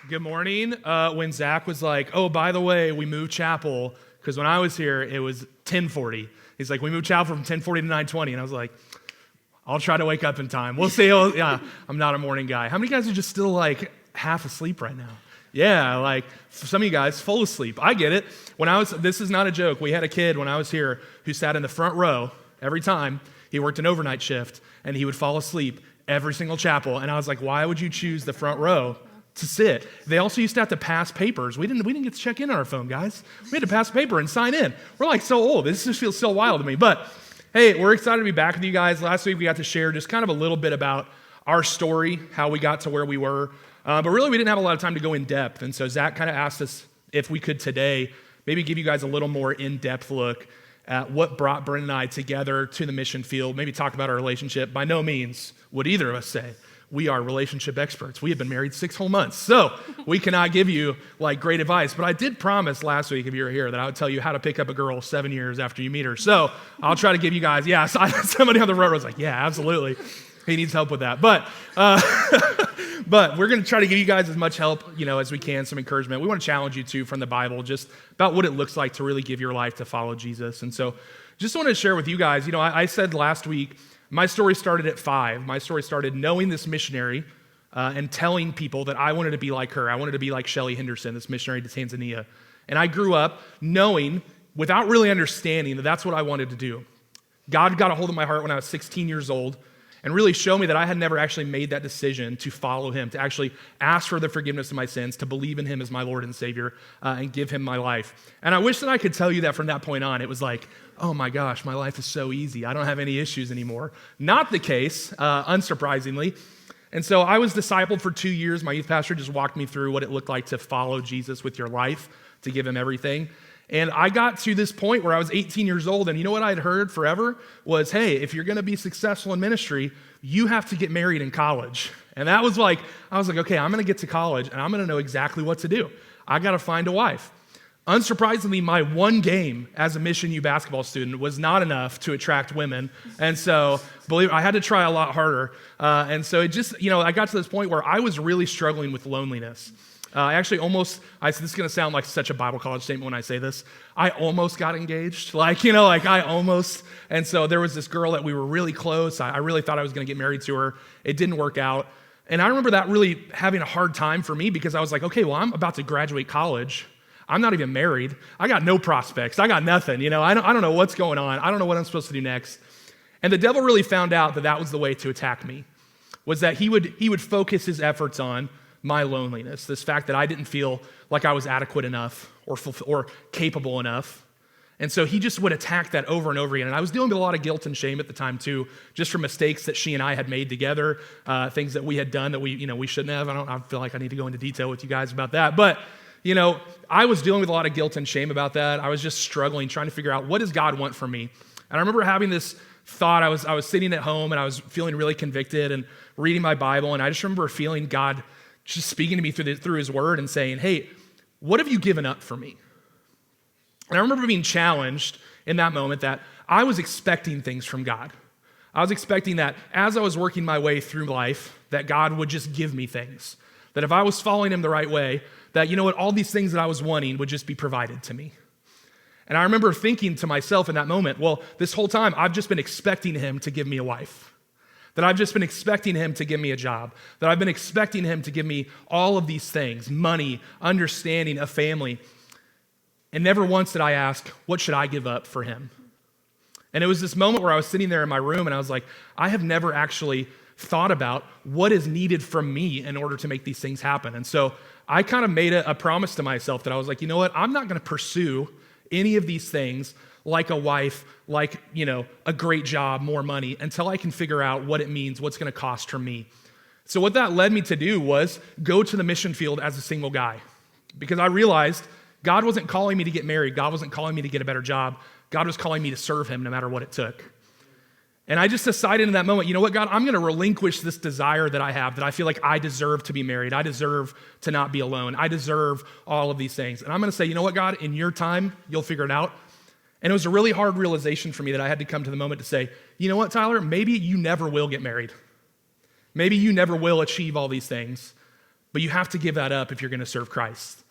Good morning. When Zach was like, oh, by the way, we moved chapel, because when I was here, it was 10:40. He's like, we moved chapel from 10:40 to 9:20. And I was like, I'll try to wake up in time. We'll see. Yeah, I'm not a morning guy. How many guys are just still like half asleep right now? Yeah, like some of you guys, full asleep. I get it. This is not a joke. We had a kid when I was here who sat in the front row every time. He worked an overnight shift, and he would fall asleep every single chapel. And I was like, why would you choose the front row to sit? They also used to have to pass papers. We didn't get to check in on our phone, guys. We had to pass a paper and sign in. We're like so old. This just feels so wild to me. But hey, we're excited to be back with you guys. Last week we got to share just kind of a little bit about our story, how we got to where we were. But really we didn't have a lot of time to go in depth. And so Zach kind of asked us if we could today maybe give you guys a little more in-depth look at what brought Brynn and I together to the mission field, maybe talk about our relationship. By no means would either of us say we are relationship experts. We have been married 6 whole months, so we cannot give you like great advice. But I did promise last week, if you were here, that I would tell you how to pick up a girl 7 years after you meet her. So I'll try to give you guys, somebody on the road was like, yeah, absolutely. He needs help with that. But we're going to try to give you guys as much help, as we can, some encouragement. We want to challenge you too from the Bible, just about what it looks like to really give your life to follow Jesus. And so just want to share with you guys, I said last week, my story started at 5. My story started knowing this missionary and telling people that I wanted to be like her. I wanted to be like Shelly Henderson, this missionary to Tanzania. And I grew up knowing, without really understanding, that that's what I wanted to do. God got a hold of my heart when I was 16 years old and really showed me that I had never actually made that decision to follow him, to actually ask for the forgiveness of my sins, to believe in him as my Lord and Savior, and give him my life. And I wish that I could tell you that from that point on, it was like, oh my gosh, my life is so easy. I don't have any issues anymore. Not the case, unsurprisingly. And so I was discipled for 2 years. My youth pastor just walked me through what it looked like to follow Jesus with your life, to give him everything. And I got to this point where I was 18 years old, and you know what I'd heard forever was, hey, if you're going to be successful in ministry, you have to get married in college. And that was like, I was like, okay, I'm going to get to college, and I'm going to know exactly what to do. I got to find a wife. Unsurprisingly, my one game as a Mission U basketball student was not enough to attract women. And so, I had to try a lot harder. And so it just, I got to this point where I was really struggling with loneliness. I actually this is going to sound like such a Bible college statement when I say this. I almost got engaged. I almost. And so there was this girl that we were really close. I really thought I was going to get married to her. It didn't work out. And I remember that really having a hard time for me because I was like, okay, well, I'm about to graduate college. I'm not even married. I got no prospects. I got nothing. I don't know what's going on. I don't know what I'm supposed to do next. And the devil really found out that was the way to attack me, was that he would focus his efforts on my loneliness, this fact that I didn't feel like I was adequate enough or capable enough. And so he just would attack that over and over again. And I was dealing with a lot of guilt and shame at the time too, just for mistakes that she and I had made together, things that we had done that we shouldn't have. I feel like I need to go into detail with you guys about that. But, I was dealing with a lot of guilt and shame about that. I was just struggling, trying to figure out what does God want from me? And I remember having this thought. I was sitting at home and I was feeling really convicted and reading my Bible. And I just remember feeling God just speaking to me through his word and saying, hey, what have you given up for me? And I remember being challenged in that moment that I was expecting things from God. I was expecting that as I was working my way through life, that God would just give me things. That if I was following him the right way, that, all these things that I was wanting would just be provided to me. And I remember thinking to myself in that moment, well, this whole time I've just been expecting him to give me a wife. That I've just been expecting him to give me a job. That I've been expecting him to give me all of these things, money, understanding, a family. And never once did I ask, what should I give up for him? And it was this moment where I was sitting there in my room and I was like, I have never actually thought about what is needed from me in order to make these things happen. And so I kind of made a promise to myself that I was like, you know what? I'm not going to pursue any of these things like a wife, like, a great job, more money, until I can figure out what it means, what's going to cost for me. So what that led me to do was go to the mission field as a single guy, because I realized God wasn't calling me to get married. God wasn't calling me to get a better job. God was calling me to serve him no matter what it took. And I just decided in that moment, you know what, God, I'm going to relinquish this desire that I have, that I feel like I deserve to be married. I deserve to not be alone. I deserve all of these things. And I'm going to say, you know what, God, in your time, you'll figure it out. And it was a really hard realization for me that I had to come to the moment to say, you know what, Tyler, maybe you never will get married. Maybe you never will achieve all these things. but you have to give that up if you're going to serve Christ.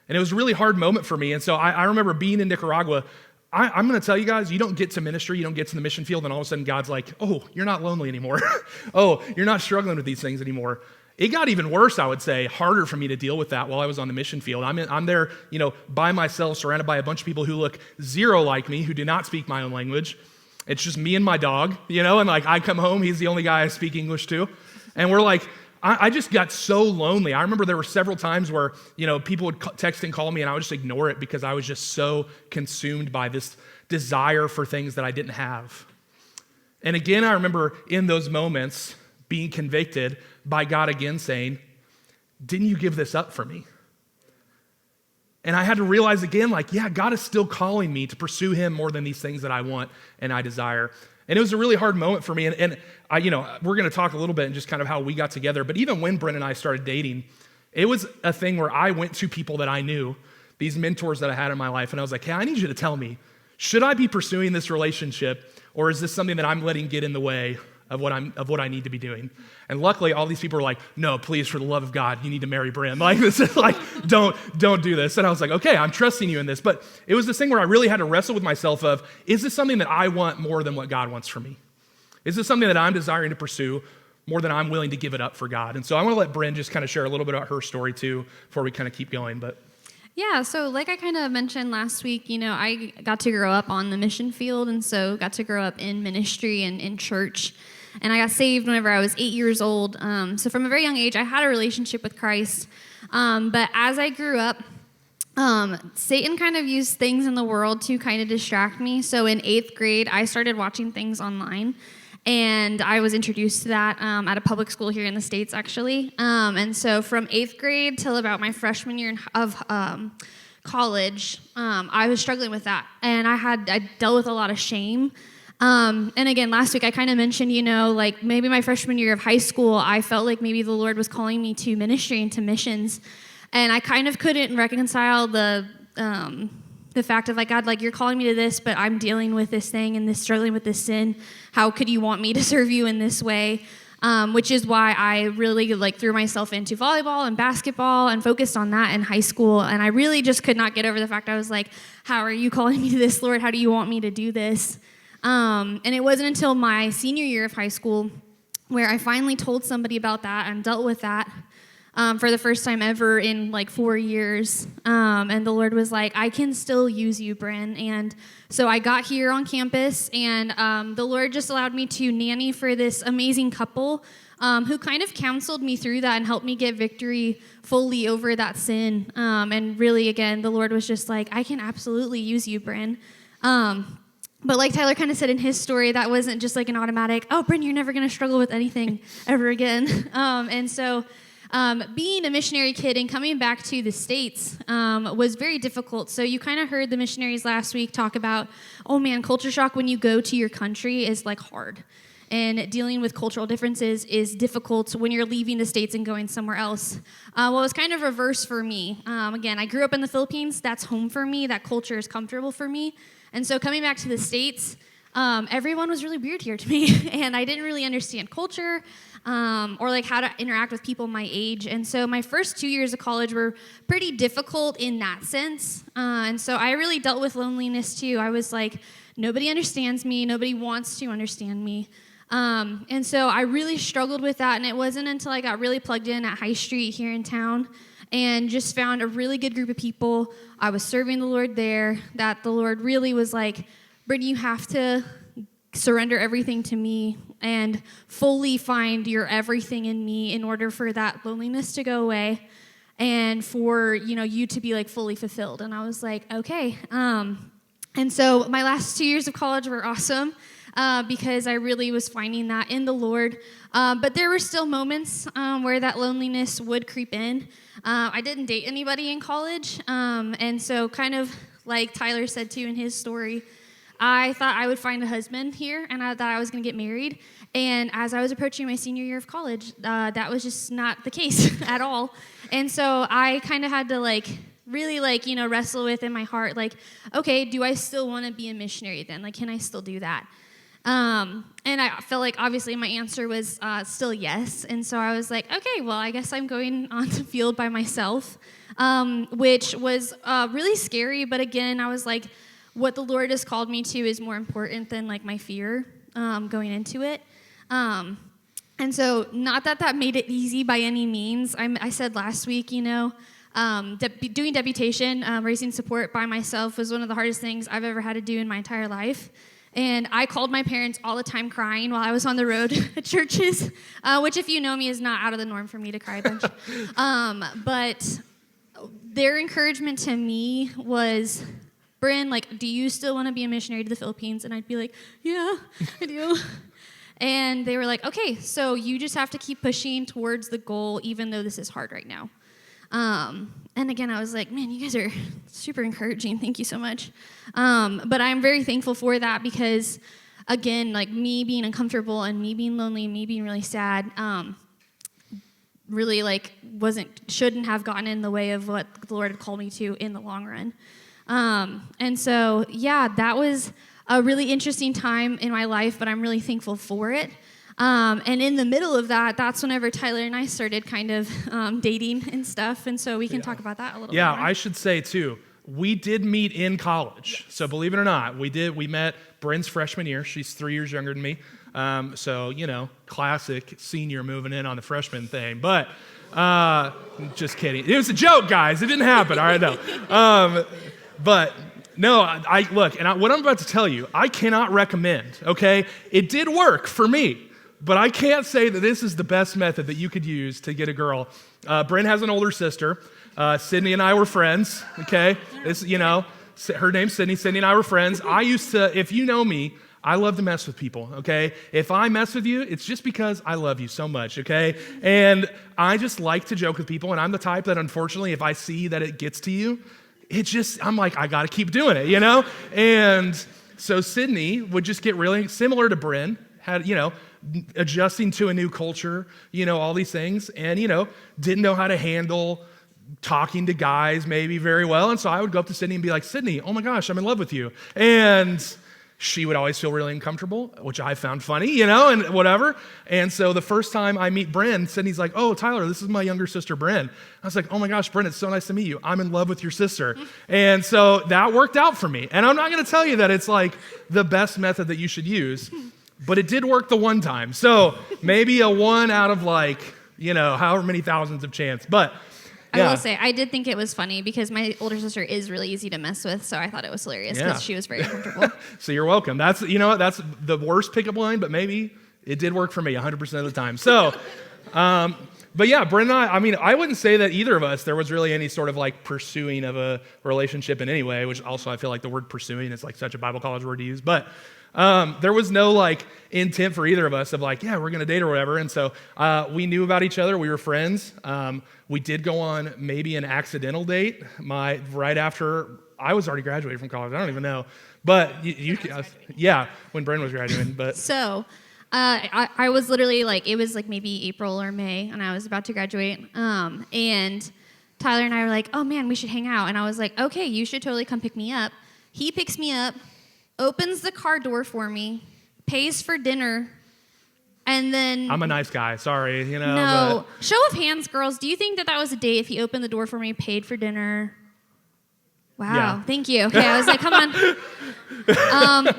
And it was a really hard moment for me. And so I remember being in Nicaragua. I'm going to tell you guys, you don't get to ministry, you don't get to the mission field, and all of a sudden God's like, oh, you're not lonely anymore. Oh, you're not struggling with these things anymore. It got even worse, I would say, harder for me to deal with that while I was on the mission field. I'm there, by myself, surrounded by a bunch of people who look zero like me, who do not speak my own language. It's just me and my dog, and like I come home, he's the only guy I speak English to. And we're like, I just got so lonely. I remember there were several times where, people would text and call me and I would just ignore it because I was just so consumed by this desire for things that I didn't have. And again, I remember in those moments being convicted by God again saying, didn't you give this up for me? And I had to realize again, God is still calling me to pursue him more than these things that I want and I desire. And it was a really hard moment for me. And I, we're going to talk a little bit and just kind of how we got together. But even when Brynn and I started dating, it was a thing where I went to people that I knew, these mentors that I had in my life, and I was like, hey, I need you to tell me, should I be pursuing this relationship, or is this something that I'm letting get in the way of what I need to be doing? And luckily, all these people were like, no, please, for the love of God, you need to marry Brynn. This is don't do this. And I was like, okay, I'm trusting you in this. But it was this thing where I really had to wrestle with myself of, is this something that I want more than what God wants for me? Is this something that I'm desiring to pursue more than I'm willing to give it up for God? And so I want to let Brynn just kind of share a little bit about her story too, before we kind of keep going. But yeah, so like I kind of mentioned last week, I got to grow up on the mission field, and so got to grow up in ministry and in church. And I got saved whenever I was 8 years old. So from a very young age, I had a relationship with Christ. But as I grew up, Satan kind of used things in the world to kind of distract me. So in 8th grade, I started watching things online. And I was introduced to that at a public school here in the States, actually. And so from 8th grade till about my freshman year of college, I was struggling with that. And I dealt with a lot of shame. And again, last week I kind of mentioned, maybe my freshman year of high school, I felt like maybe the Lord was calling me to ministry and to missions. And I kind of couldn't reconcile the fact of God, you're calling me to this, but I'm dealing with this thing and struggling with this sin. How could you want me to serve you in this way? Which is why I really threw myself into volleyball and basketball and focused on that in high school. And I really just could not get over the fact I was like, how are you calling me to this, Lord? How do you want me to do this? And it wasn't until my senior year of high school where I finally told somebody about that and dealt with that for the first time ever in 4 years. And the Lord was like, I can still use you, Brynn. And so I got here on campus, and the Lord just allowed me to nanny for this amazing couple who kind of counseled me through that and helped me get victory fully over that sin. And really, again, the Lord was just like, I can absolutely use you, Brynn. But like Tyler kind of said in his story, that wasn't just an automatic, oh, Brynn, you're never going to struggle with anything ever again. And so being a missionary kid and coming back to the States was very difficult. So you kind of heard the missionaries last week talk about, oh man, culture shock when you go to your country is hard. And dealing with cultural differences is difficult when you're leaving the States and going somewhere else. Well, it was kind of reverse for me. Again, I grew up in the Philippines. That's home for me. That culture is comfortable for me. And so coming back to the States, everyone was really weird here to me. And I didn't really understand culture or how to interact with people my age. And so my first 2 years of college were pretty difficult in that sense. And so I really dealt with loneliness too. I was like, nobody understands me. Nobody wants to understand me. And so I really struggled with that. And it wasn't until I got really plugged in at High Street here in town and just found a really good group of people. I was serving the Lord there, that the Lord really was like, Brynn, you have to surrender everything to me and fully find your everything in me in order for that loneliness to go away and for, you to be fully fulfilled. And I was like, okay. And so my last 2 years of college were awesome because I really was finding that in the Lord. But there were still moments where that loneliness would creep in. I didn't date anybody in college. And so kind of like Tyler said too in his story, I thought I would find a husband here, and I thought I was going to get married. And as I was approaching my senior year of college, that was just not the case at all. And so I kind of had to really wrestle with in my heart, okay, do I still want to be a missionary then? Can I still do that? And I felt like obviously my answer was still yes. And so I was like, okay, well, I guess I'm going on the field by myself, which was really scary. But again, I was like, what the Lord has called me to is more important than like my fear going into it. And so not that made it easy by any means. I said last week, doing deputation, raising support by myself was one of the hardest things I've ever had to do in my entire life. And I called my parents all the time crying while I was on the road at churches, which if you know me is not out of the norm for me to cry a bunch. But their encouragement to me was, Brynn, like, do you still want to be a missionary to the Philippines? And I'd be like, yeah, I do. And they were like, okay, so you just have to keep pushing towards the goal, even though this is hard right now. And again, I was like, man, you guys are super encouraging. Thank you so much. But I'm very thankful for that because, again, like me being uncomfortable and me being lonely and me being really sad, really like shouldn't have gotten in the way of what the Lord had called me to in the long run. And so, yeah, that was a really interesting time in my life, but I'm really thankful for it. And in the middle of that, that's whenever Tyler and I started kind of dating and stuff, and so we can talk about that a little bit more. I should say, too, we did meet in college. Yes. So believe it or not, we met Brynn's freshman year. She's 3 years younger than me. So, classic senior moving in on the freshman thing. But just kidding. It was a joke, guys. It didn't happen. All right, no. But no, what I'm about to tell you, I cannot recommend, okay? It did work for me. But I can't say that this is the best method that you could use to get a girl. Brynn has an older sister. Sydney and I were friends, okay? Her name's Sydney. Sydney and I were friends. I used to, if you know me, I love to mess with people, okay? If I mess with you, it's just because I love you so much, okay? And I just like to joke with people, and I'm the type that, unfortunately, if I see that it gets to you, I'm like, I gotta keep doing it, And so Sydney would just get really similar to Brynn, adjusting to a new culture, all these things, and, didn't know how to handle talking to guys maybe very well. And so I would go up to Sydney and be like, Sydney, oh my gosh, I'm in love with you. And she would always feel really uncomfortable, which I found funny, and whatever. And so the first time I meet Brynn, Sydney's like, oh, Tyler, this is my younger sister, Brynn. I was like, oh my gosh, Brynn, it's so nice to meet you. I'm in love with your sister. And so that worked out for me. And I'm not going to tell you that it's like the best method that you should use, but it did work the one time. So maybe a 1 out of however many thousands of chance. But yeah. I will say, I did think it was funny because my older sister is really easy to mess with, so I thought it was hilarious because she was very comfortable. So you're welcome. That's that's the worst pickup line, but maybe it did work for me 100% of the time. So, but yeah, Brynn and I wouldn't say that either of us, there was really any sort of like pursuing of a relationship in any way, which also I feel like the word pursuing is like such a Bible college word to use, but there was no like intent for either of us of like, yeah, we're going to date or whatever. And so we knew about each other. We were friends. We did go on maybe an accidental date right after I was already graduated from college. I don't even know. But when Brynn was graduating. But so I was literally like, it was like maybe April or May, and I was about to graduate. And Tyler and I were like, oh man, we should hang out. And I was like, okay, you should totally come pick me up. He picks me up, opens the car door for me, pays for dinner, and then... I'm a nice guy, sorry, No. But... Show of hands, girls. Do you think that was a date if he opened the door for me, paid for dinner? Wow, yeah. Thank you. Okay, I was like, come on.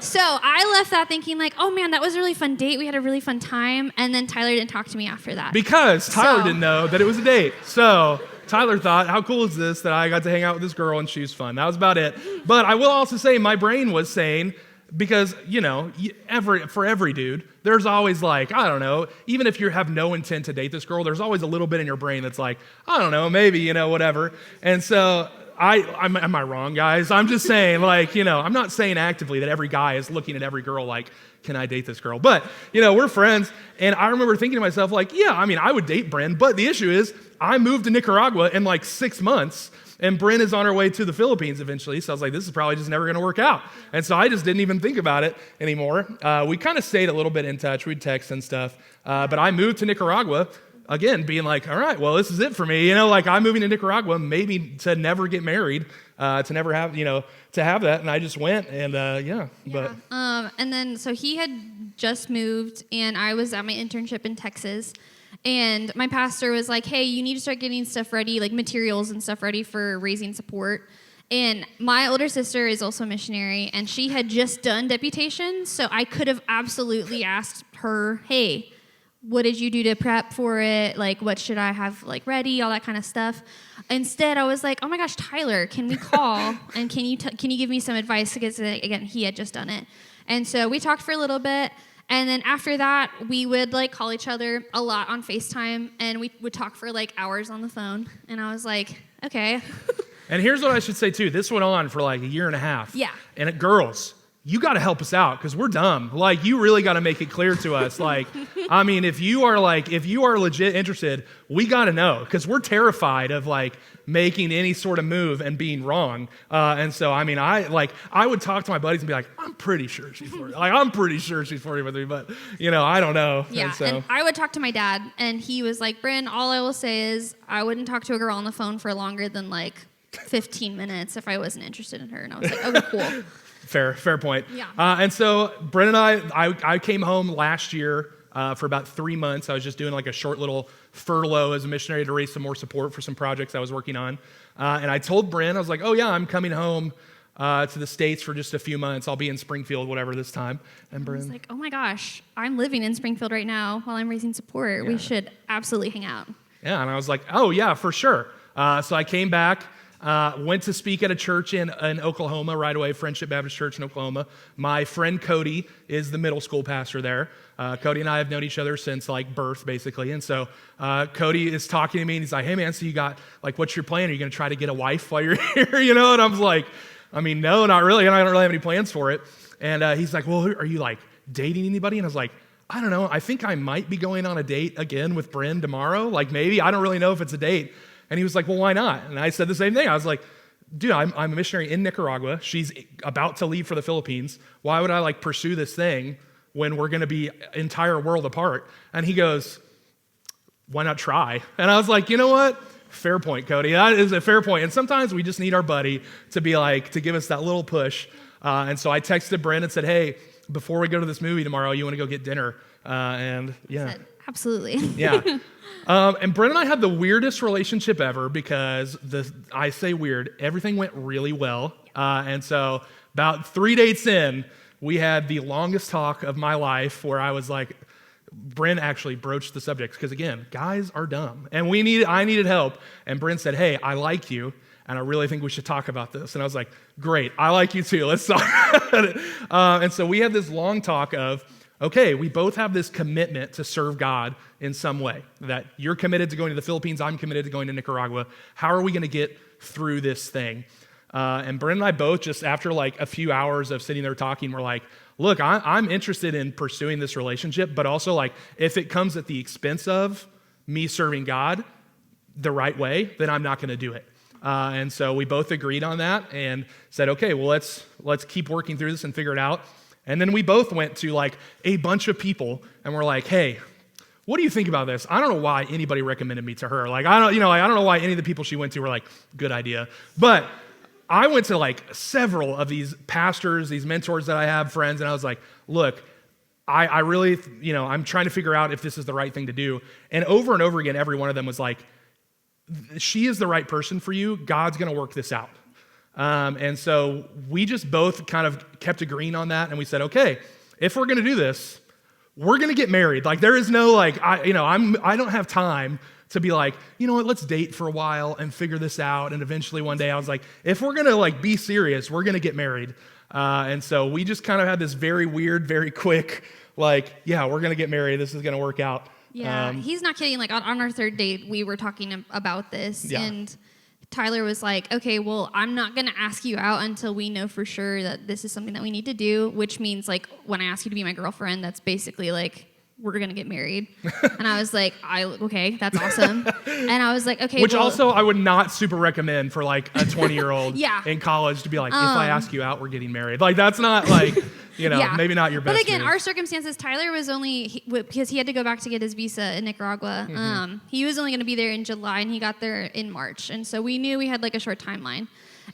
So I left that thinking like, oh man, that was a really fun date. We had a really fun time. And then Tyler didn't talk to me after that. Because Tyler didn't know that it was a date. So... Tyler thought, how cool is this that I got to hang out with this girl and she was fun. That was about it. But I will also say my brain was saying, because, for every dude, there's always like, I don't know, even if you have no intent to date this girl, there's always a little bit in your brain that's like, I don't know, maybe, whatever. And so am I wrong, guys? I'm just saying, like, I'm not saying actively that every guy is looking at every girl like, can I date this girl? But, we're friends. And I remember thinking to myself, like, I would date Brynn. But the issue is, I moved to Nicaragua in like 6 months, and Brynn is on her way to the Philippines eventually. So I was like, this is probably just never going to work out. And so I just didn't even think about it anymore. We kind of stayed a little bit in touch. We'd text and stuff. But I moved to Nicaragua again, being like, all right, well, this is it for me. You know, like I'm moving to Nicaragua, maybe to never get married, to never have, to have that. And I just went and but. And then, so he had just moved and I was at my internship in Texas. And my pastor was like, hey, you need to start getting stuff ready, like materials and stuff ready for raising support. And my older sister is also a missionary, and she had just done deputation, so I could have absolutely asked her, hey, what did you do to prep for it? Like, what should I have, like, ready, all that kind of stuff. Instead, I was like, oh, my gosh, Tyler, can we call, and can you give me some advice? Because, again, he had just done it. And so we talked for a little bit, and then after that, we would, like, call each other a lot on FaceTime, and we would talk for, like, hours on the phone. And I was like, okay. And here's what I should say, too. This went on for like a year and a half. Yeah. And girls, you got to help us out because we're dumb. Like, you really got to make it clear to us. Like, I mean, if you are legit interested, we got to know because we're terrified of, like, making any sort of move and being wrong. And so, I mean, I would talk to my buddies and be like, I'm pretty sure she's 40. Like, I'm pretty sure she's 40 with me, but, I don't know. Yeah, and I would talk to my dad, and he was like, Brynn, all I will say is I wouldn't talk to a girl on the phone for longer than, like, 15 minutes if I wasn't interested in her. And I was like, okay, cool. Fair point. Yeah. And so Brynn and I came home last year for about 3 months. I was just doing like a short little furlough as a missionary to raise some more support for some projects I was working on. And I told Brynn, I was like, oh yeah, I'm coming home to the States for just a few months. I'll be in Springfield, whatever, this time. And Brynn was like, oh my gosh, I'm living in Springfield right now while I'm raising support. Yeah. We should absolutely hang out. Yeah, and I was like, oh yeah, for sure. So I came back. Went to speak at a church in Oklahoma right away, Friendship Baptist Church in Oklahoma. My friend Cody is the middle school pastor there. Cody and I have known each other since like birth, basically. And so Cody is talking to me and he's like, hey man, so you got, like, what's your plan? Are you going to try to get a wife while you're here? And I was like, I mean, no, not really. I don't really have any plans for it. And he's like, well, are you like dating anybody? And I was like, I don't know. I think I might be going on a date again with Brynn tomorrow. Like maybe, I don't really know if it's a date. And he was like, well, why not? And I said the same thing. I was like, dude, I'm a missionary in Nicaragua. She's about to leave for the Philippines. Why would I like pursue this thing when we're going to be entire world apart? And he goes, why not try? And I was like, you know what? Fair point, Cody. That is a fair point. And sometimes we just need our buddy to be like, to give us that little push. And so I texted Brynn and said, hey, before we go to this movie tomorrow, you want to go get dinner? And yeah. Absolutely. Yeah. And Brynn and I had the weirdest relationship ever because I say weird, everything went really well. And so about 3 dates in, we had the longest talk of my life where I was like, Brynn actually broached the subject because, again, guys are dumb. And I needed help. And Brynn said, hey, I like you, and I really think we should talk about this. And I was like, great, I like you too. Let's talk about it. And so we had this long talk of, okay, we both have this commitment to serve God in some way, that you're committed to going to the Philippines, I'm committed to going to Nicaragua. How are we going to get through this thing? And Brynn and I both, just after like a few hours of sitting there talking, were like, look, I'm interested in pursuing this relationship, but also like if it comes at the expense of me serving God the right way, then I'm not going to do it. And so we both agreed on that and said, okay, well, let's keep working through this and figure it out. And then we both went to like a bunch of people and we're like, hey, what do you think about this? I don't know why anybody recommended me to her. Like, I don't know why any of the people she went to were like, good idea. But I went to like several of these pastors, these mentors that I have, friends, and I was like, look, I really, I'm trying to figure out if this is the right thing to do. And over again, every one of them was like, she is the right person for you. God's going to work this out. And so we just both kind of kept agreeing on that. And we said, okay, if we're going to do this, we're going to get married. Like there is no like, I don't have time to be like, you know what, let's date for a while and figure this out. And eventually one day I was like, if we're going to like be serious, we're going to get married. And so we just kind of had this very weird, very quick, like, yeah, we're going to get married. This is going to work out. Yeah, he's not kidding. Like on our third date, we were talking about this, yeah. And Tyler was like, okay, well, I'm not going to ask you out until we know for sure that this is something that we need to do, which means like when I ask you to be my girlfriend, that's basically like we're going to get married. And I was like, okay, that's awesome. And I was like, okay. Which also I would not super recommend for like a 20-year-old Yeah. in college to be like, if I ask you out, we're getting married. Like that's not like, maybe not your best But again, move. our circumstances, Tyler was because he had to go back to get his visa in Nicaragua. He was only going to be there in July and he got there in March. And so we knew we had like a short timeline.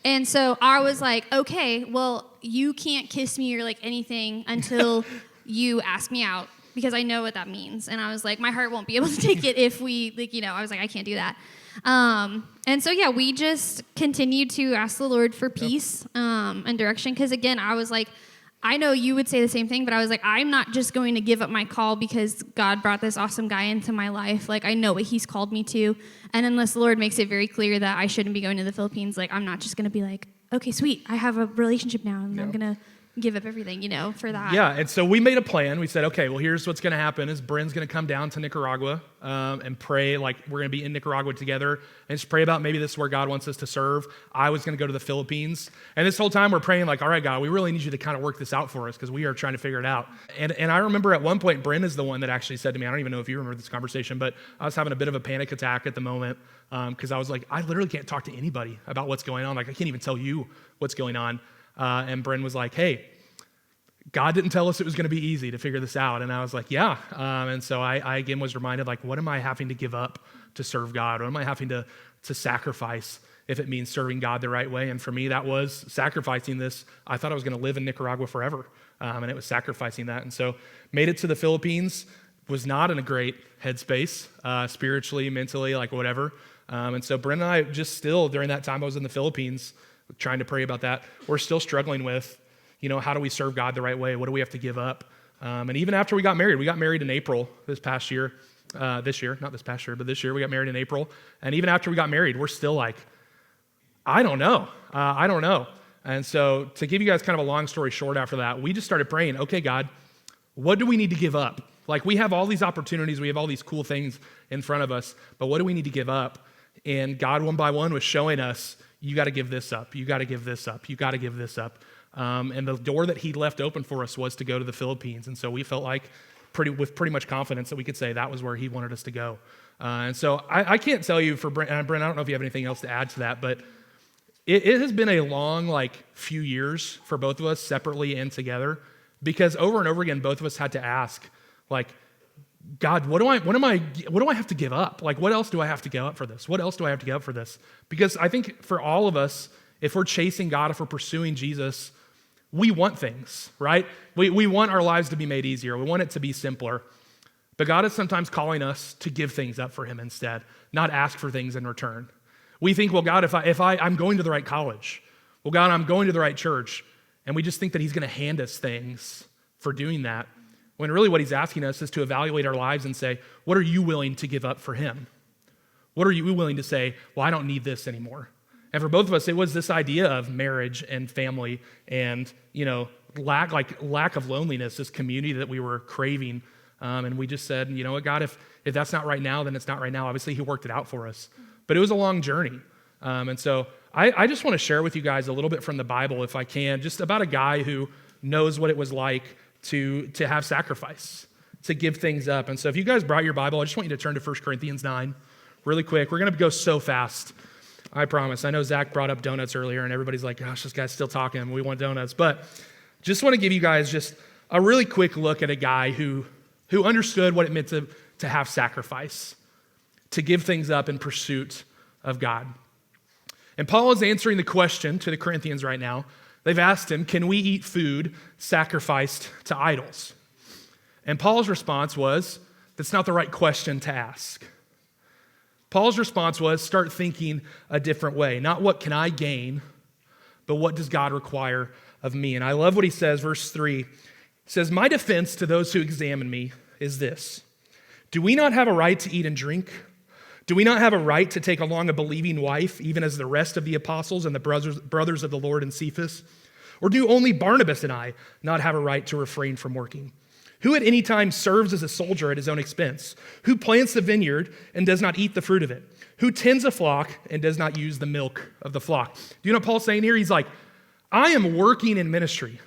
And so I was like, okay, well, you can't kiss me or like anything until you ask me out, because I know what that means. And I was like, my heart won't be able to take it if we, I was like, I can't do that. And so, yeah, we just continued to ask the Lord for peace and direction. Because, again, I was like, I know you would say the same thing, but I was like, I'm not just going to give up my call because God brought this awesome guy into my life. Like, I know what he's called me to. And unless the Lord makes it very clear that I shouldn't be going to the Philippines, like, I'm not just going to be like, okay, sweet, I have a relationship now, and I'm going to give up everything, for that. Yeah, and so we made a plan. We said, okay, well, here's what's going to happen is Brynn's going to come down to Nicaragua and pray, like we're going to be in Nicaragua together and just pray about maybe this is where God wants us to serve. I was going to go to the Philippines. And this whole time we're praying like, all right, God, we really need you to kind of work this out for us because we are trying to figure it out. And I remember at one point, Brynn is the one that actually said to me, I don't even know if you remember this conversation, but I was having a bit of a panic attack at the moment because I was like, I literally can't talk to anybody about what's going on. Like, I can't even tell you what's going on. And Brynn was like, hey, God didn't tell us it was going to be easy to figure this out. And I was like, yeah. And so I again was reminded, like, what am I having to give up to serve God? What am I having to sacrifice if it means serving God the right way? And for me, that was sacrificing this. I thought I was going to live in Nicaragua forever. And it was sacrificing that. And so made it to the Philippines, was not in a great headspace, spiritually, mentally, like whatever. And so Brynn and I just still, during that time I was in the Philippines, trying to pray about that, we're still struggling with, how do we serve God the right way? What do we have to give up? And even after we got married in April this year, we got married in April. And even after we got married, we're still like, I don't know. And so to give you guys kind of a long story short after that, we just started praying, okay, God, what do we need to give up? Like, we have all these opportunities, we have all these cool things in front of us, but what do we need to give up? And God, one by one, was showing us, you got to give this up. You got to give this up. You got to give this up. And the door that he left open for us was to go to the Philippines. And so we felt like with pretty much confidence that we could say that was where he wanted us to go. And so I can't tell you for Brynn, I don't know if you have anything else to add to that, but it has been a long, few years for both of us separately and together, because over and over again, both of us had to ask, God, what do I have to give up? Like, what else do I have to give up for this? What else do I have to give up for this? Because I think for all of us, if we're chasing God, if we're pursuing Jesus, we want things, right? We want our lives to be made easier. We want it to be simpler. But God is sometimes calling us to give things up for him instead, not ask for things in return. We think, well, God, if I'm going to the right college, well, God, I'm going to the right church, and we just think that he's going to hand us things for doing that, when really what he's asking us is to evaluate our lives and say, what are you willing to give up for him? What are you willing to say, well, I don't need this anymore? And for both of us, it was this idea of marriage and family and, lack of loneliness, this community that we were craving. And we just said, you know what, God, if that's not right now, then it's not right now. Obviously, he worked it out for us. But it was a long journey. And so I just want to share with you guys a little bit from the Bible, if I can, just about a guy who knows what it was like to have sacrifice, to give things up. And so if you guys brought your Bible, I just want you to turn to 1 Corinthians 9 really quick. We're going to go so fast. I promise. I know Zach brought up donuts earlier, and everybody's like, gosh, this guy's still talking. We want donuts. But just want to give you guys just a really quick look at a guy who understood what it meant to have sacrifice, to give things up in pursuit of God. And Paul is answering the question to the Corinthians right now. They've asked him, can we eat food sacrificed to idols? And Paul's response was, that's not the right question to ask. Paul's response was, start thinking a different way. Not what can I gain, but what does God require of me? And I love what he says, verse 3. He says, my defense to those who examine me is this. Do we not have a right to eat and drink? Do we not have a right to take along a believing wife, even as the rest of the apostles and the brothers of the Lord and Cephas? Or do only Barnabas and I not have a right to refrain from working? Who at any time serves as a soldier at his own expense? Who plants the vineyard and does not eat the fruit of it? Who tends a flock and does not use the milk of the flock? Do you know what Paul's saying here? He's like, I am working in ministry.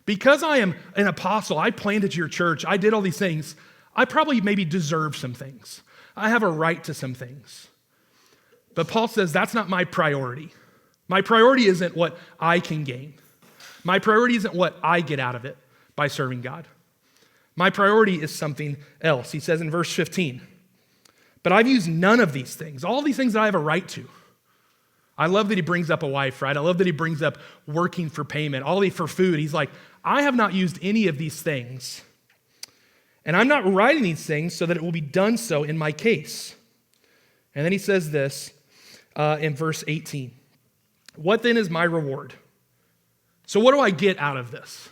Because I am an apostle, I planted your church, I did all these things. I probably maybe deserve some things. I have a right to some things. But Paul says that's not my priority. My priority isn't what I can gain. My priority isn't what I get out of it by serving God. My priority is something else. He says in verse 15, but I've used none of these things, all these things that I have a right to. I love that he brings up a wife, right? I love that he brings up working for payment, for food. He's like, I have not used any of these things. And I'm not writing these things so that it will be done so in my case. And then he says this in verse 18. What then is my reward? So what do I get out of this?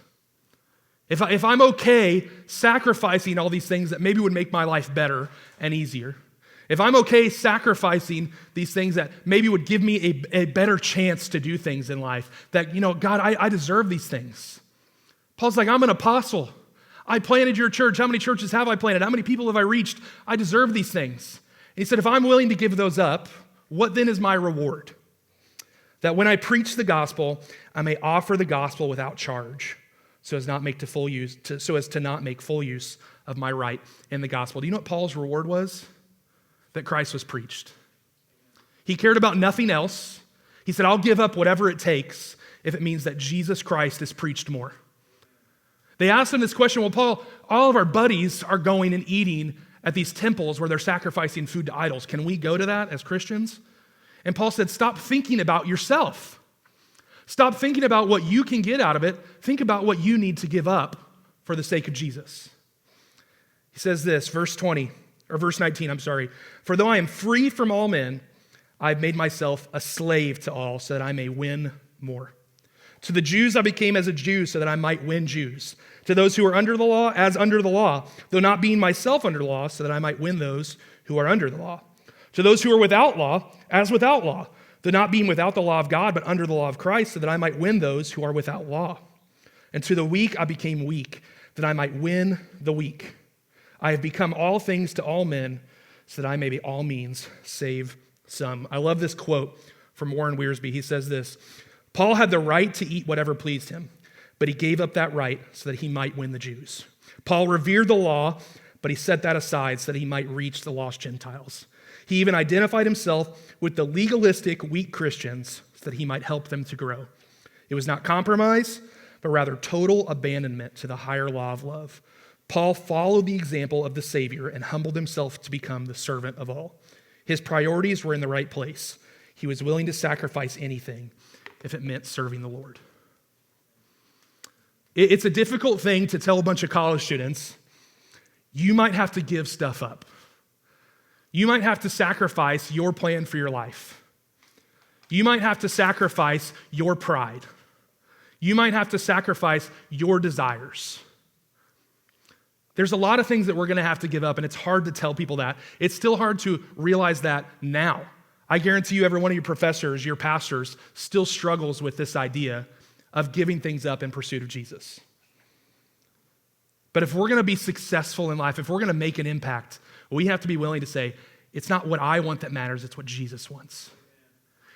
If I'm okay sacrificing all these things that maybe would make my life better and easier, if I'm okay sacrificing these things that maybe would give me a better chance to do things in life, that, God, I deserve these things. Paul's like, I'm an apostle. I planted your church. How many churches have I planted? How many people have I reached? I deserve these things. And he said, if I'm willing to give those up, what then is my reward? That when I preach the gospel, I may offer the gospel without charge, so as to not make full use of my right in the gospel. Do you know what Paul's reward was? That Christ was preached. He cared about nothing else. He said, I'll give up whatever it takes if it means that Jesus Christ is preached more. They asked him this question, well, Paul, all of our buddies are going and eating at these temples where they're sacrificing food to idols. Can we go to that as Christians? And Paul said, stop thinking about yourself. Stop thinking about what you can get out of it. Think about what you need to give up for the sake of Jesus. He says this, verse 19, for though I am free from all men, I've made myself a slave to all so that I may win more. To the Jews I became as a Jew so that I might win Jews. To those who are under the law, as under the law, though not being myself under the law, so that I might win those who are under the law. To those who are without law, as without law, though not being without the law of God, but under the law of Christ, so that I might win those who are without law. And to the weak I became weak, that I might win the weak. I have become all things to all men, so that I may be all means save some. I love this quote from Warren Wiersbe. He says this, Paul had the right to eat whatever pleased him, but he gave up that right so that he might win the Jews. Paul revered the law, but he set that aside so that he might reach the lost Gentiles. He even identified himself with the legalistic, weak Christians so that he might help them to grow. It was not compromise, but rather total abandonment to the higher law of love. Paul followed the example of the Savior and humbled himself to become the servant of all. His priorities were in the right place. He was willing to sacrifice anything if it meant serving the Lord. It's a difficult thing to tell a bunch of college students, you might have to give stuff up. You might have to sacrifice your plan for your life. You might have to sacrifice your pride. You might have to sacrifice your desires. There's a lot of things that we're going to have to give up, and it's hard to tell people that. It's still hard to realize that now. I guarantee you every one of your professors, your pastors, still struggles with this idea of giving things up in pursuit of Jesus. But if we're going to be successful in life, if we're going to make an impact, we have to be willing to say, it's not what I want that matters, it's what Jesus wants.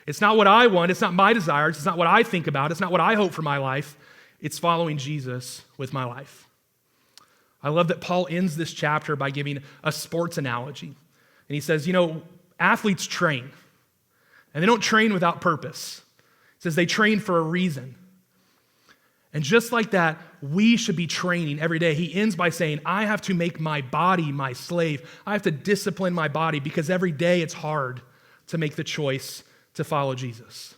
It's not what I want, it's not my desires, it's not what I think about, it's not what I hope for my life, it's following Jesus with my life. I love that Paul ends this chapter by giving a sports analogy. And he says, athletes train, and they don't train without purpose. He says they train for a reason. And just like that, we should be training every day. He ends by saying, I have to make my body my slave. I have to discipline my body because every day it's hard to make the choice to follow Jesus.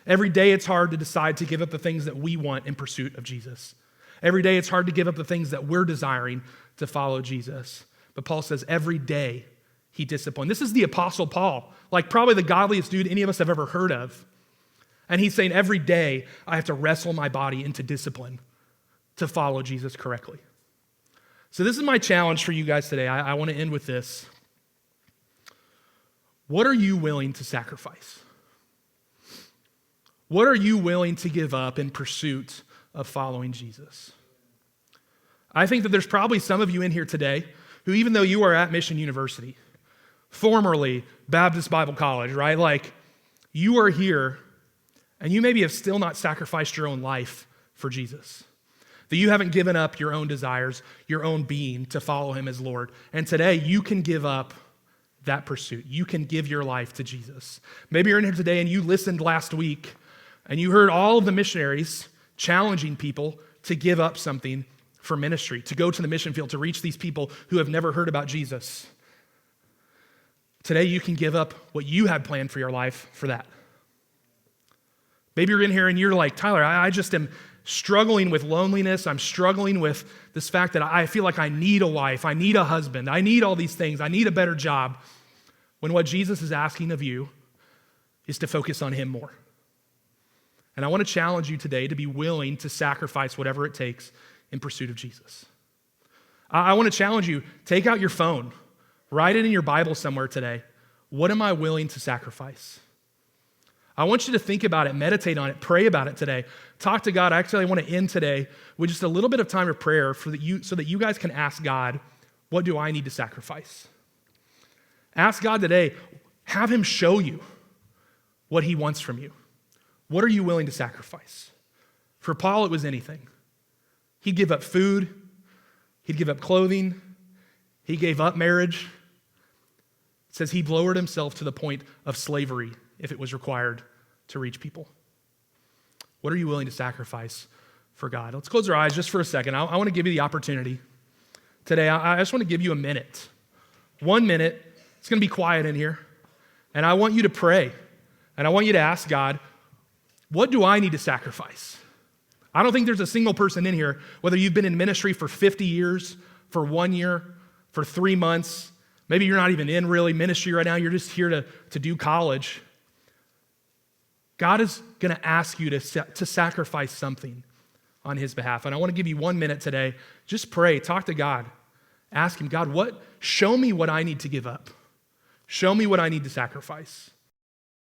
Every day it's hard to decide to give up the things that we want in pursuit of Jesus. Every day it's hard to give up the things that we're desiring to follow Jesus. But Paul says every day he disciplined. This is the Apostle Paul, like probably the godliest dude any of us have ever heard of. And he's saying every day I have to wrestle my body into discipline to follow Jesus correctly. So this is my challenge for you guys today. I want to end with this. What are you willing to sacrifice? What are you willing to give up in pursuit of following Jesus? I think that there's probably some of you in here today who, even though you are at Mission University, formerly Baptist Bible College, right? Like, you are here and you maybe have still not sacrificed your own life for Jesus. that you haven't given up your own desires, your own being to follow him as Lord. And today you can give up that pursuit. You can give your life to Jesus. Maybe you're in here today and you listened last week and you heard all of the missionaries challenging people to give up something for ministry, to go to the mission field, to reach these people who have never heard about Jesus. Today you can give up what you had planned for your life for that. Maybe you're in here and you're like, Tyler, I just am struggling with loneliness. I'm struggling with this fact that I feel like I need a wife. I need a husband. I need all these things. I need a better job. When what Jesus is asking of you is to focus on him more. And I want to challenge you today to be willing to sacrifice whatever it takes in pursuit of Jesus. I want to challenge you, take out your phone, write it in your Bible somewhere today. What am I willing to sacrifice? I want you to think about it, meditate on it, pray about it today. Talk to God. Actually, I want to end today with just a little bit of time of prayer so that you guys can ask God, what do I need to sacrifice? Ask God today, have him show you what he wants from you. What are you willing to sacrifice? For Paul, it was anything. He'd give up food. He'd give up clothing. He gave up marriage. It says he lowered himself to the point of slavery if it was required to reach people. What are you willing to sacrifice for God? Let's close our eyes just for a second. I want to give you the opportunity today. I just want to give you a minute. 1 minute. It's going to be quiet in here. And I want you to pray. And I want you to ask God, what do I need to sacrifice? I don't think there's a single person in here, whether you've been in ministry for 50 years, for 1 year, for 3 months, maybe you're not even in really ministry right now, you're just here to do college. God is going to ask you to sacrifice something on his behalf. And I want to give you 1 minute today. Just pray, talk to God. Ask him, God, show me what I need to give up. Show me what I need to sacrifice.